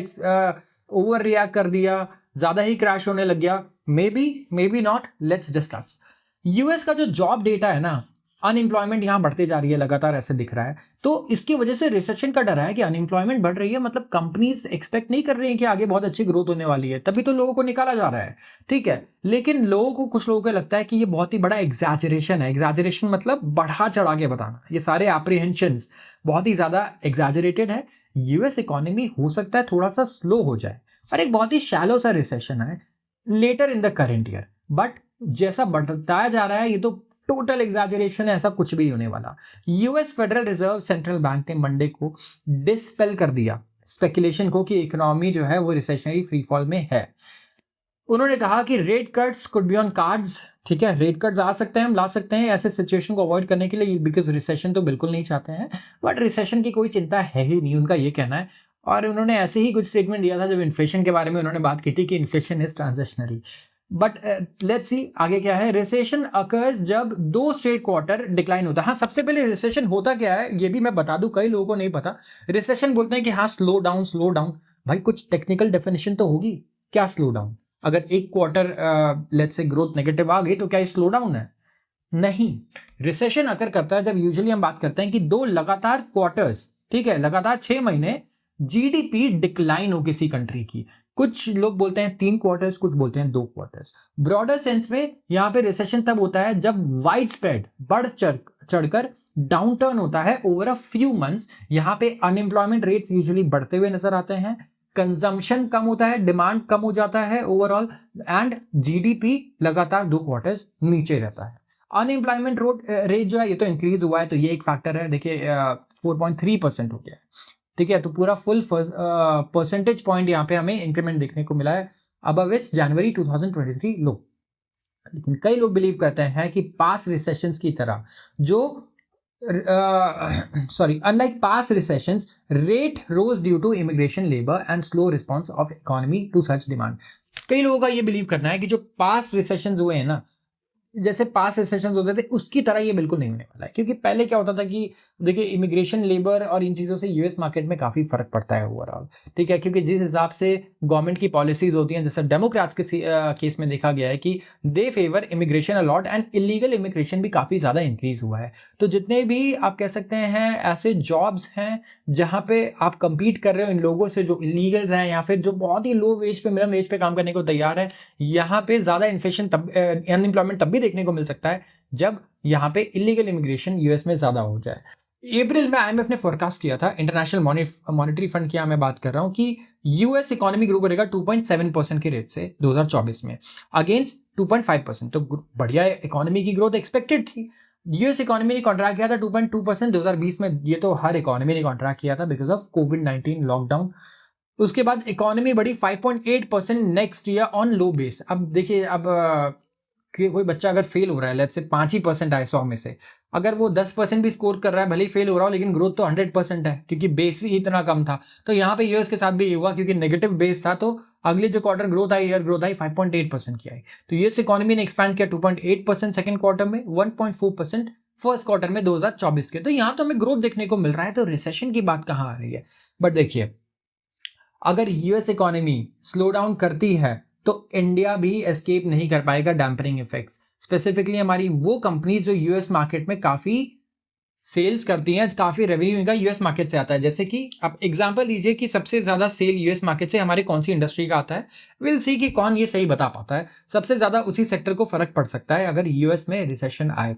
[SPEAKER 1] ओवर रिएक्ट कर दिया, ज्यादा ही क्रैश होने लग गया। May be not, let's discuss. US का जो जॉब डेटा है ना, अनएम्प्लॉयमेंट यहाँ बढ़ते जा रही है लगातार, ऐसे दिख रहा है, तो इसकी वजह से रिसेशन का डर है कि अनएम्प्लॉयमेंट बढ़ रही है, मतलब कंपनीज एक्सपेक्ट नहीं कर रही है कि आगे बहुत अच्छी ग्रोथ होने वाली है, तभी तो लोगों को निकाला जा रहा है। ठीक है, लेकिन कुछ लोगों को लगता है कि ये बहुत ही बड़ा एग्जैजरेशन है। एग्जैजरेशन मतलब बढ़ा चढ़ा के बताना, ये सारे एप्रीहेंशंस बहुत ही ज्यादा एग्जैजरेटेड है। यूएस इकोनॉमी हो सकता है थोड़ा सा स्लो हो जाए और एक बहुत ही शैलो सा रिसेशन है later in the current year, but जैसा बताया जा रहा है ये तो टोटल एग्जैजरेशन है, ऐसा कुछ भी होने वाला। US federal reserve central Bank ने मंडे को डिस्पेल कर दिया स्पेकुलेशन को कि इकोनॉमी जो है वो रिसेशनरी फ्री फॉल में है। उन्होंने कहा कि rate cuts could be on cards, ठीक है, रेट कट्स आ सकते हैं, हम ला सकते हैं ऐसे सिचुएशन को अवॉइड करने के लिए, बिकॉज रिसेशन तो बिल्कुल नहीं चाहते हैं, बट रिसेशन की कोई चिंता है ही नहीं, उनका ये कहना है। और उन्होंने ऐसे ही कुछ स्टेटमेंट दिया था जब इन्फ्लेशन के बारे में उन्होंने बात की थी कि inflation is transitionary. But let's see आगे क्या है। रिसेशन अकर्स जब 2 स्ट्रेट क्वार्टर डिक्लाइन होता है। हाँ, सबसे पहले रिसेशन होता क्या है ये भी मैं बता दूं, कई लोगों को नहीं पता। रिसेशन बोलते हैं कि हाँ स्लो डाउन, स्लो डाउन। भाई कुछ टेक्निकल डेफिनेशन तो होगी, क्या स्लो डाउन? अगर एक quarter let's say growth negative आ गई तो क्या स्लो डाउन है? नहीं। रिसेशन अकर करता है जब यूजुअली हम बात करते हैं कि 2 लगातार क्वार्टर्स, ठीक है, लगातार 6 महीने जीडीपी डिक्लाइन हो किसी कंट्री की। कुछ लोग बोलते हैं 3 क्वार्टर्स, कुछ बोलते हैं 2 क्वार्टर्स। ब्रॉडर सेंस में यहाँ पे रिसेशन तब होता है जब वाइड स्प्रेड बढ़ चढ़कर डाउन टर्न होता है ओवर अ फ्यू मंथ्स। यहाँ पे अनएम्प्लॉयमेंट रेट्स यूजुअली बढ़ते हुए नजर आते हैं, कंजम्पशन कम होता है, डिमांड कम हो जाता है ओवरऑल, एंड जीडीपी लगातार 2 क्वार्टर्स नीचे रहता है। अनएम्प्लॉयमेंट रेट जो है ये तो इंक्रीज हुआ है, तो ये एक फैक्टर है। देखिए 4.3% हो गया है, ठीक है, तो पूरा फुल परसेंटेज पॉइंट यहाँ पे हमें इंक्रीमेंट देखने को मिला है अबव इट्स जनवरी 2023 लो। लेकिन कई लोग बिलीव करते हैं कि पास्ट रिसेशंस की तरह जो unlike past recessions, rate rose due to immigration, labor and slow response of economy to such demand. कई लोगों का ये बिलीव करना है कि जो पास्ट रिसेशंस हुए हैं ना, जैसे पास्ट रिसेशंस होते थे उसकी तरह ये बिल्कुल नहीं होने वाला है। क्योंकि पहले क्या होता था कि देखिए इमिग्रेशन, लेबर और इन चीज़ों से यूएस मार्केट में काफ़ी फर्क पड़ता है ओवरऑल, ठीक है, क्योंकि जिस हिसाब से गवर्नमेंट की पॉलिसीज होती हैं, जैसे डेमोक्रेट्स के केस में देखा गया है कि they favour immigration a lot and illegal immigration भी काफ़ी ज़्यादा इंक्रीज हुआ है। तो जितने भी आप कह सकते हैं ऐसे जॉब्स हैं जहाँ पे आप compete कर रहे हो इन लोगों से जो इलीगल्स हैं या फिर जो बहुत ही लो वेज पे, मिनिमम वेज पे काम करने को तैयार है, यहाँ पे ज़्यादा इन्फ्लेशन तब, अनएम्प्लॉयमेंट तब भी देखने को मिल सकता है जब यहाँ पे इलीगल इमिग्रेशन यूएस में ज़्यादा हो जाए। अप्रैल में आईएमएफ ने फोरकास्ट किया था, इंटरनेशनल मॉनेटरी फंड की यहाँ मैं बात कर रहा हूँ, कि यूएस इकोनॉमी ग्रो करेगा 2.7% के रेट से 2024 में अगेंस्ट 2.5%। तो बढ़िया इकोनॉमी की ग्रोथ एक्सपेक्टेड थी। यूएस इकोनॉमी ने कॉन्ट्रैक्ट किया था 2.2% 2020 में। ये तो हर इकोनॉमी ने कॉन्ट्रैक्ट किया था बिकॉज ऑफ कोविड-19 लॉकडाउन। उसके बाद इकोनॉमी बढ़ी 5.8% next year on low base. अब देखिए, अब कोई बच्चा अगर फेल हो रहा है, लेट्स से 5% आए 100 में से, अगर वो 10% भी स्कोर कर रहा है, भले ही फेल हो रहा हो, लेकिन ग्रोथ तो 100% है क्योंकि बेस ही इतना कम था। तो यहाँ पे यूएस के साथ भी ये हुआ, क्योंकि नेगेटिव बेस था, तो अगले जो क्वार्टर ग्रोथ आई, ईयर ग्रोथ आई 5.8% की आई। तो यूएस इकोनॉमी ने एक्सपैंड किया 2.8% सेकंड क्वार्टर में, 1.4% फर्स्ट क्वार्टर में 2024 के। तो यहाँ तो हमें ग्रोथ देखने को मिल रहा है, तो रिसेशन की बात कहाँ आ रही है? बट देखिए, अगर यूएस इकोनॉमी स्लो डाउन करती है तो इंडिया भी एस्केप नहीं कर पाएगा डैम्परिंग इफेक्ट्स। स्पेसिफिकली हमारी वो कंपनीज जो यूएस मार्केट में काफ़ी सेल्स करती हैं, काफ़ी रेवेन्यू इनका यूएस मार्केट से आता है। जैसे कि आप एग्जांपल लीजिए कि सबसे ज़्यादा सेल यूएस मार्केट से हमारे कौन सी इंडस्ट्री का आता है। विल सी कि कौन ये सही बता पाता है। सबसे ज़्यादा उसी सेक्टर को फ़र्क पड़ सकता है अगर यूएस में रिसेशन आए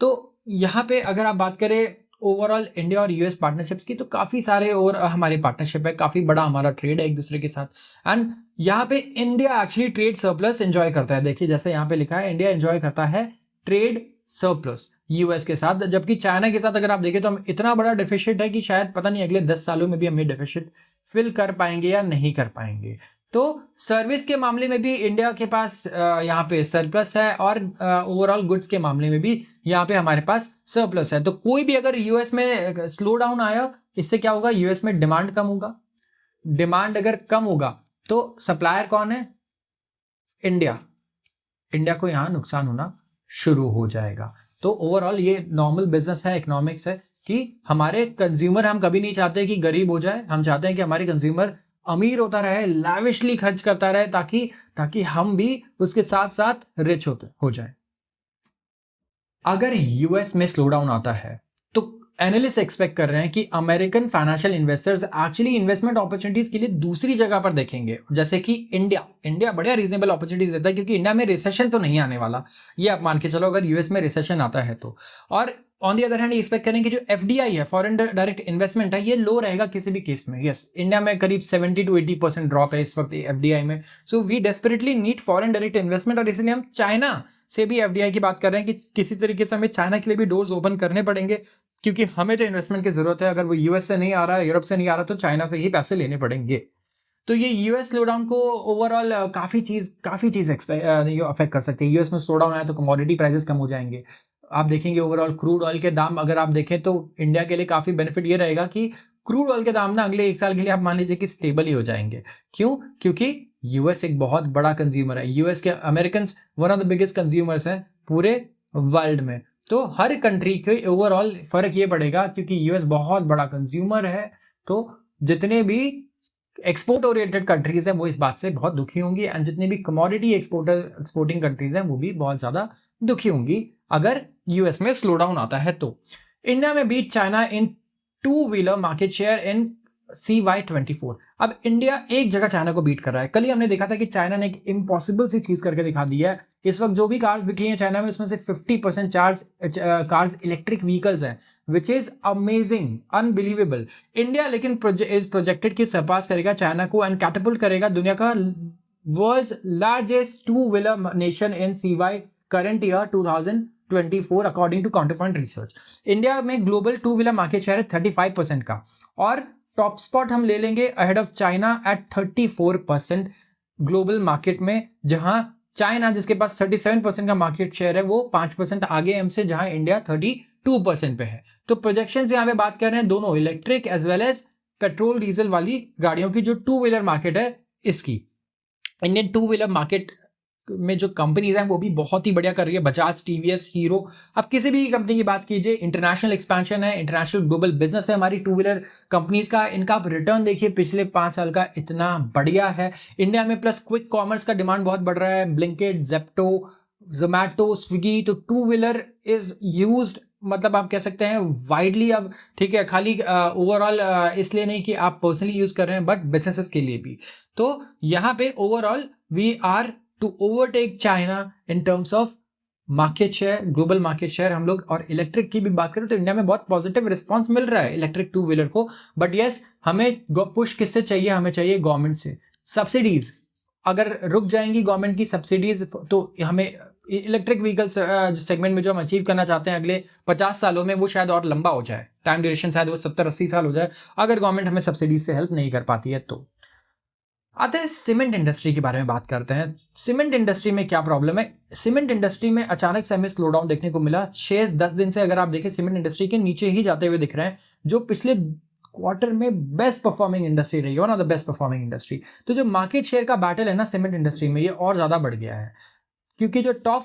[SPEAKER 1] तो यहाँ पे अगर आप बात करें ओवरऑल इंडिया और यूएस पार्टनरशिप्स की, तो काफ़ी सारे और हमारे पार्टनरशिप है, काफ़ी बड़ा हमारा ट्रेड है एक दूसरे के साथ। एंड यहाँ पे India actually trade surplus enjoy करता है। देखिए जैसे यहाँ पे लिखा है, इंडिया एंजॉय करता है ट्रेड सरप्लस यूएस के साथ, जबकि चाइना के साथ अगर आप देखें तो हम इतना बड़ा डेफिसिट है कि शायद पता नहीं अगले 10 सालों में भी हम ये डेफिसिट फिल कर पाएंगे या नहीं कर पाएंगे। तो सर्विस के मामले में भी इंडिया के पास यहाँ पे सरप्लस है, और ओवरऑल गुड्स के मामले में भी यहाँ पे हमारे पास सरप्लस है। तो कोई भी अगर यूएस में स्लो डाउन आया, इससे क्या होगा? यूएस में डिमांड कम होगा। डिमांड अगर कम होगा तो सप्लायर कौन है? इंडिया। इंडिया को यहाँ नुकसान होना शुरू हो जाएगा। तो ओवरऑल ये नॉर्मल बिजनेस है, इकोनॉमिक्स है कि हमारे कंज्यूमर, हम कभी नहीं चाहते कि गरीब हो जाए। हम चाहते हैं कि हमारे कंज्यूमर अमीर होता रहे, लैविशली खर्च करता रहे, ताकि हम भी उसके साथ साथ रिच हो जाए। अगर यूएस में स्लो डाउन आता है तो एनालिस्ट एक्सपेक्ट कर रहे हैं कि American financial investors actually investment opportunities के लिए दूसरी जगह पर देखेंगे, जैसे कि इंडिया बढ़िया रीजनेबल अपॉर्चुनिटीज देता है, क्योंकि इंडिया में रिसेशन तो नहीं आने वाला, ये आप मान के चलो अगर यूएस में रिसेशन आता है तो। और on the other hand expect करें कि जो FDI है, फॉरेन डायरेक्ट इन्वेस्टमेंट है, ये लो रहेगा किसी भी केस में। यस, इंडिया में करीब 70 to 80% ड्रॉप है इस वक्त FDI में। So we desperately need foreign direct investment, और इसलिए हम चाइना से भी FDI की बात कर रहे हैं कि किसी तरीके से हमें चाइना के लिए भी डोर्स ओपन करने पड़ेंगे, क्योंकि हमें तो इन्वेस्टमेंट की जरूरत है। अगर वो US से नहीं आ रहा है, यूरोप से नहीं आ रहा, तो चाइना से ही पैसे लेने पड़ेंगे। तो ये US स्लोडाउन को ओवरऑल काफ़ी चीज़ अफेक्ट कर सकती है। US में स्लोडाउन आया तो कमोडिटी प्राइसेस कम हो जाएंगे। आप देखेंगे ओवरऑल क्रूड ऑयल के दाम अगर आप देखें तो इंडिया के लिए काफ़ी बेनिफिट ये रहेगा कि क्रूड ऑयल के दाम ना अगले 1 साल के लिए आप मान लीजिए कि स्टेबल ही हो जाएंगे। क्यों? क्योंकि US एक बहुत बड़ा कंज्यूमर है। US के American one of the biggest consumers हैं पूरे वर्ल्ड में। तो हर कंट्री के ओवरऑल फर्क ये पड़ेगा, क्योंकि US बहुत बड़ा कंज्यूमर है। तो जितने भी एक्सपोर्ट ओरिएंटेड कंट्रीज हैं वो इस बात से बहुत दुखी होंगी, एंड जितनी भी कमोडिटी एक्सपोर्टिंग कंट्रीज हैं वो भी बहुत ज़्यादा दुखी होंगी अगर US में स्लो डाउन आता है। तो इंडिया में beat China in two wheeler market share in CY24। अब इंडिया एक जगह चाइना को बीट कर रहा है। कल ही हमने देखा था कि चाइना ने एक इम्पॉसिबल सी चीज करके दिखा दी है। इस वक्त जो भी कार्स बिक रही हैं चाइना में, उसमें से 50% कार्स इलेक्ट्रिक व्हीकल्स हैं, which is amazing, unbelievable. India लेकिन इज प्रोजेक्टेड कि सरपास करेगा चाइना को एंड कैटअपल्ट करेगा दुनिया का world's largest two wheeler nation in CY current year 2024 according to Counterpoint research. India में ग्लोबल 2-व्हीलर मार्केट शेयर है 35% का, और टॉप स्पॉट हम ले लेंगे ahead of China at 34% global market में, जहां चाइना जिसके पास 37% का मार्केट शेयर है वो 5% आगे हमसे, जहां इंडिया 32% पे है। तो प्रोजेक्शंस यहाँ पे बात कर रहे हैं दोनों electric as well as petrol diesel वाली गाड़ियों की, जो 2-व्हीलर मार्केट है इसकी। इंडियन 2-व्हीलर मार्केट में जो कंपनीज हैं वो भी बहुत ही बढ़िया कर रही है। बजाज, TVS, हीरो, अब किसी भी कंपनी की बात कीजिए, इंटरनेशनल एक्सपेंशन है, इंटरनेशनल ग्लोबल बिजनेस है हमारी 2-व्हीलर कंपनीज का। इनका आप रिटर्न देखिए पिछले 5 साल का इतना बढ़िया है इंडिया में। प्लस क्विक कॉमर्स का डिमांड बहुत बढ़ रहा है, ब्लिंकिट, जेप्टो, जोमैटो, स्विगी। तो 2-व्हीलर इज यूज्ड, मतलब आप कह सकते हैं वाइडली अब, ठीक है, खाली ओवरऑल इसलिए नहीं कि आप पर्सनली यूज कर रहे हैं, बट बिजनेसेस के लिए भी। तो यहाँ पे overall we are to overtake China in terms of market share, global market share हम लोग। और इलेक्ट्रिक की भी बात करें तो इंडिया में बहुत पॉजिटिव रिस्पांस मिल रहा है इलेक्ट्रिक 2-व्हीलर को। बट यस, हमें पुश किससे चाहिए? हमें चाहिए गवर्नमेंट से। सब्सिडीज अगर रुक जाएंगी गवर्नमेंट की सब्सिडीज, तो हमें इलेक्ट्रिक व्हीकल्स सेगमेंट में जो हम अचीव करना चाहते हैं अगले 50 सालों में, वो शायद और लंबा हो जाए। टाइम ड्यूरेशन शायद वो 70-80 साल हो जाए अगर गवर्नमेंट हमें सब्सिडीज से हेल्प नहीं कर पाती है। तो आते हैं सीमेंट इंडस्ट्री के बारे में बात करते हैं। सीमेंट इंडस्ट्री में क्या प्रॉब्लम है? सीमेंट इंडस्ट्री में अचानक से हमें स्लो डाउन देखने को मिला। शेयर्स 10 दिन से अगर आप देखें सीमेंट इंडस्ट्री के नीचे ही जाते हुए दिख रहे हैं, जो पिछले क्वार्टर में बेस्ट परफॉर्मिंग इंडस्ट्री रही है, one of the best performing industry. तो जो मार्केट शेयर का बैटल है ना सीमेंट इंडस्ट्री में, ये और ज्यादा बढ़ गया है, क्योंकि जो टॉप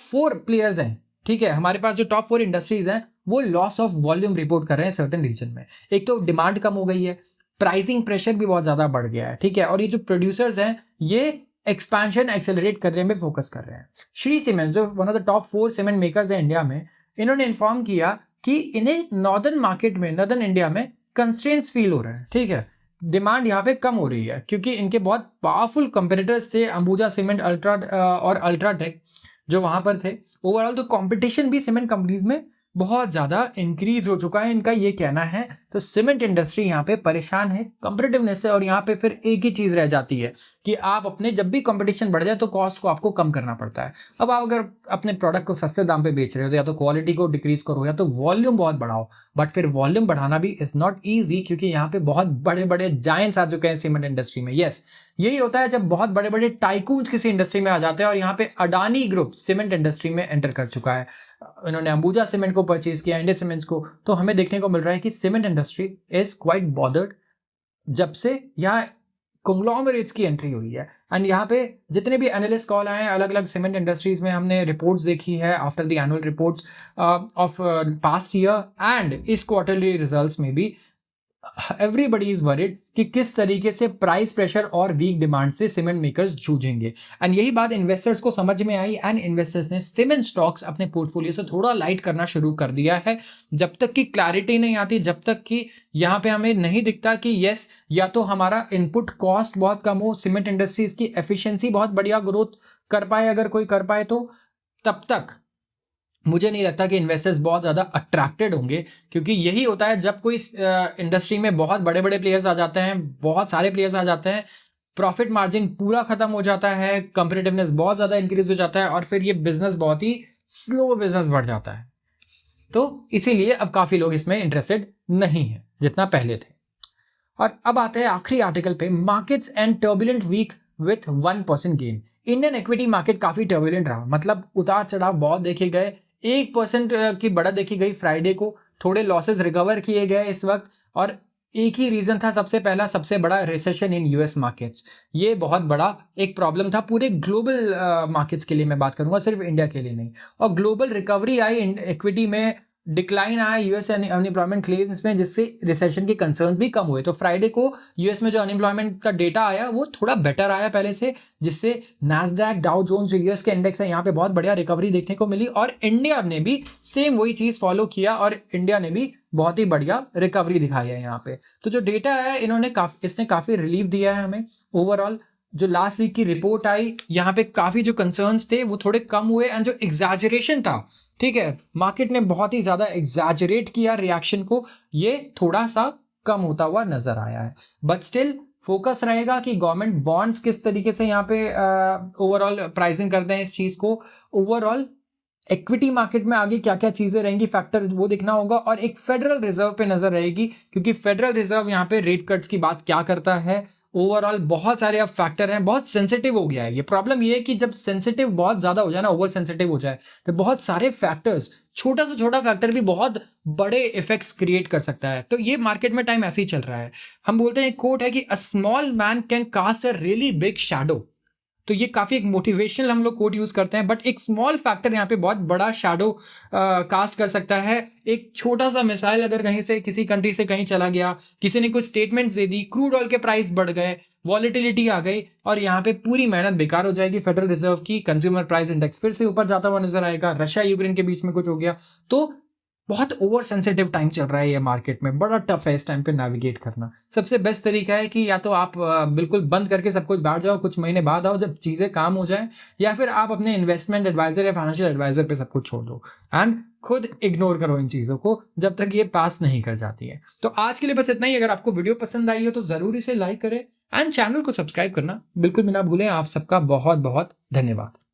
[SPEAKER 1] 4 प्लेयर्स हैं, ठीक है, हमारे पास जो टॉप 4 इंडस्ट्रीज हैं वो लॉस ऑफ वॉल्यूम रिपोर्ट कर रहे हैं सर्टेन रीजन में। एक तो डिमांड कम हो गई है, प्राइसिंग प्रेशर भी बहुत ज्यादा बढ़ गया है, ठीक है, और ये जो प्रोड्यूसर्स हैं ये एक्सपेंशन एक्सेलरेट करने में फोकस कर रहे हैं। श्री सीमेंट्स जो one of the top 4 cement makers है इंडिया में, इन्होंने इन्फॉर्म किया कि इन्हें नॉर्दर्न मार्केट में, नॉर्दर्न इंडिया में कंस्ट्रेंट्स फील हो रहे हैं, ठीक है, डिमांड यहाँ पे कम हो रही है, क्योंकि इनके बहुत पावरफुल कंपेटिटर्स थे, अंबुजा सीमेंट, और अल्ट्राटेक जो वहां पर थे। ओवरऑल तो कंपटीशन भी सीमेंट कंपनीज में बहुत ज़्यादा इंक्रीज हो चुका है, इनका ये कहना है। तो सीमेंट इंडस्ट्री यहाँ पे परेशान है कंपेटिटिवनेस से, और यहाँ पे फिर एक ही चीज़ रह जाती है कि आप अपने, जब भी कंपटीशन बढ़ जाए तो कॉस्ट को आपको कम करना पड़ता है। अब आप अगर अपने प्रोडक्ट को सस्ते दाम पे बेच रहे हो तो या तो क्वालिटी को डिक्रीज करो या तो वॉल्यूम बहुत बढ़ाओ। बट फिर वॉल्यूम बढ़ाना भी इज नॉट ईजी, क्योंकि यहाँ पे बहुत बड़े बड़े जायंट्स आ चुके हैं सीमेंट इंडस्ट्री में। यस, यही होता है जब बहुत बड़े बड़े टाइकून्स किसी इंडस्ट्री में आ जाते हैं, और यहाँ पे अडानी ग्रुप सीमेंट इंडस्ट्री में एंटर कर चुका है। इन्होंने अंबुजा सीमेंट को परचेज किया, इंडिया सीमेंट्स को। तो हमें देखने को मिल रहा है कि cement industry is quite bothered जब से यहाँ कंग्लोमरेट्स की एंट्री हुई है। एंड यहाँ पे जितने भी एनालिस्ट कॉल आए हैं अलग अलग सीमेंट इंडस्ट्रीज में, हमने रिपोर्ट्स देखी है after the annual reports of past year and इस क्वार्टरली रिजल्ट्स में भी एवरीबडी इज वरीड कि किस तरीके से प्राइस प्रेशर और वीक डिमांड से सीमेंट मेकर्स जूझेंगे। एंड यही बात इन्वेस्टर्स को समझ में आई, एंड इन्वेस्टर्स ने सीमेंट स्टॉक्स अपने पोर्टफोलियो से थोड़ा लाइट करना शुरू कर दिया है। जब तक कि क्लैरिटी नहीं आती, जब तक कि यहाँ पे हमें नहीं दिखता कि यस, या तो हमारा इनपुट कॉस्ट बहुत कम हो, सीमेंट इंडस्ट्रीज की एफिशिएंसी बहुत बढ़िया ग्रोथ कर पाए, अगर कोई कर पाए तो, तब तक मुझे नहीं लगता कि इन्वेस्टर्स बहुत ज़्यादा अट्रैक्टेड होंगे, क्योंकि यही होता है जब कोई इंडस्ट्री में बहुत बड़े बड़े प्लेयर्स आ जाते हैं, बहुत सारे प्लेयर्स आ जाते हैं, प्रॉफिट मार्जिन पूरा खत्म हो जाता है, कंपेटिटिवनेस बहुत ज़्यादा इंक्रीज हो जाता है और फिर ये बिजनेस बहुत ही स्लो बिजनेस बढ़ जाता है। तो इसीलिए अब काफ़ी लोग इसमें इंटरेस्टेड नहीं है जितना पहले थे। और अब आते हैं आखिरी आर्टिकल पे, markets and turbulent week with 1% गेन। इंडियन इक्विटी मार्केट काफी टर्बुलेंट रहा, मतलब उतार चढ़ाव बहुत देखे गए। 1% की बढ़त देखी गई फ्राइडे को, थोड़े लॉसेस रिकवर किए गए इस वक्त, और एक ही रीजन था सबसे पहला सबसे बड़ा, रिसेशन इन यूएस मार्केट्स। ये बहुत बड़ा एक प्रॉब्लम था पूरे ग्लोबल मार्केट्स के लिए, मैं बात करूंगा सिर्फ इंडिया के लिए नहीं। और ग्लोबल रिकवरी आई इक्विटी में, डिक्लाइन आया यूएस अनएम्प्लॉयमेंट क्लेम्स में, जिससे रिसेशन के कंसर्न्स भी कम हुए। तो फ्राइडे को यूएस में जो अनएम्प्लॉयमेंट का डेटा आया वो थोड़ा बेटर आया पहले से, जिससे नैस्डैक, डाउ जोन्स जो यूएस के इंडेक्स है यहाँ पे बहुत बढ़िया रिकवरी देखने को मिली। और इंडिया ने भी सेम वही चीज फॉलो किया और इंडिया ने भी बहुत ही बढ़िया रिकवरी दिखाई है यहाँ पे। तो जो डेटा है इसने काफी रिलीफ दिया है हमें ओवरऑल। जो लास्ट वीक की रिपोर्ट आई यहाँ पे काफी जो कंसर्न्स थे वो थोड़े कम हुए, एंड जो एग्जैजरेशन था, ठीक है, मार्केट ने बहुत ही ज्यादा एग्जैजरेट किया रिएक्शन को, ये थोड़ा सा कम होता हुआ नजर आया है। बट स्टिल फोकस रहेगा कि गवर्नमेंट बॉन्ड्स किस तरीके से यहाँ पे ओवरऑल प्राइसिंग करते हैं इस चीज को। ओवरऑल इक्विटी मार्केट में आगे क्या क्या चीजें रहेंगी, फैक्टर वो देखना होगा। और एक फेडरल रिजर्व पे नजर रहेगी, क्योंकि फेडरल रिजर्व यहाँ पे रेट कट्स की बात क्या करता है। ओवरऑल बहुत सारे अब फैक्टर हैं, बहुत सेंसिटिव हो गया है ये। प्रॉब्लम ये है कि जब सेंसिटिव बहुत ज्यादा हो जाए ना, ओवर सेंसिटिव हो जाए, तो बहुत सारे फैक्टर्स, छोटा से छोटा फैक्टर भी बहुत बड़े इफेक्ट्स क्रिएट कर सकता है। तो ये मार्केट में टाइम ऐसे ही चल रहा है। हम बोलते हैं, कोट है कि a small man can cast a really big shadow. तो ये काफी एक मोटिवेशनल हम लोग कोड यूज करते हैं, बट एक स्मॉल फैक्टर यहाँ पे बहुत बड़ा शैडो कास्ट कर सकता है। एक छोटा सा मिसाइल अगर कहीं से किसी कंट्री से कहीं चला गया, किसी ने कुछ स्टेटमेंट्स दे दी, क्रूड ऑयल के प्राइस बढ़ गए, वॉलेटिलिटी आ गई, और यहाँ पे पूरी मेहनत बेकार हो जाएगी फेडरल रिजर्व की। कंज्यूमर प्राइस इंडेक्स फिर से ऊपर जाता हुआ नजर आएगा, रशिया यूक्रेन के बीच में कुछ हो गया। तो बहुत ओवर सेंसिटिव टाइम चल रहा है ये मार्केट में, बड़ा टफ है इस टाइम पे नेविगेट करना। सबसे बेस्ट तरीका है कि या तो आप बिल्कुल बंद करके सब कुछ बैठ जाओ, कुछ महीने बाद आओ जब चीज़ें काम हो जाए, या फिर आप अपने इन्वेस्टमेंट एडवाइजर या फाइनेंशियल एडवाइजर पे सब कुछ छोड़ दो एंड खुद इग्नोर करो इन चीज़ों को जब तक ये पास नहीं कर जाती है। तो आज के लिए बस इतना ही। अगर आपको वीडियो पसंद आई हो तो ज़रूर इसे लाइक करें एंड चैनल को सब्सक्राइब करना बिल्कुल भी ना भूलें। आप सबका बहुत बहुत धन्यवाद।